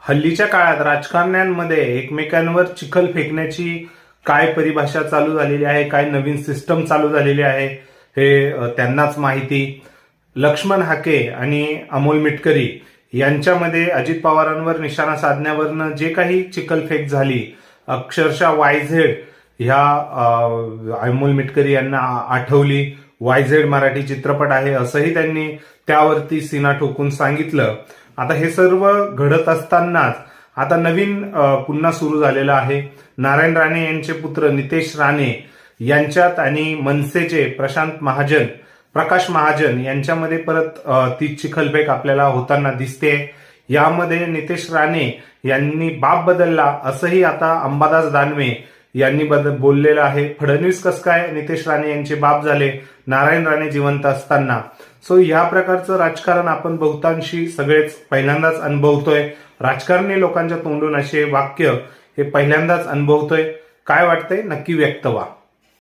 हल्लीच्या काळात राजकारण्यांमध्ये एकमेकांवर चिखल फेकण्याची काय परिभाषा चालू झालेली आहे, काय नवीन सिस्टम चालू झालेली आहे हे त्यांनाच माहिती. लक्ष्मण हाके आणि अमोल मिटकरी यांच्यामध्ये अजित पवारांवर निशाणा साधण्यावरनं जे काही चिखलफेक झाली, अक्षरशः वायझेड ह्या अमोल मिटकरी यांना आठवली. वायझेड मराठी चित्रपट आहे असंही त्यांनी त्यावरती सीना ठोकून सांगितलं. आता हे सर्व घडत असतानाच आता नवीन पुन्हा सुरू झालेलं आहे. नारायण राणे यांचे पुत्र नितेश राणे यांच्यात आणि मनसेचे प्रकाश महाजन यांच्यामध्ये परत ती चिखलफेक आपल्याला होताना दिसते. यामध्ये नितेश राणे यांनी बाप बदलला असंही आता अंबादास दानवे यांनी बोललेलं आहे. फडणवीस कसं काय नितेश राणे यांचे बाप झाले नारायण राणे जिवंत असताना. सो ह्या प्रकारचं राजकारण आपण बहुतांशी सगळेच पहिल्यांदाच अनुभवतोय. राजकारणी लोकांच्या तोंडून असे वाक्य हे पहिल्यांदाच अनुभवतोय. काय वाटतंय नक्की व्यक्त व्हा.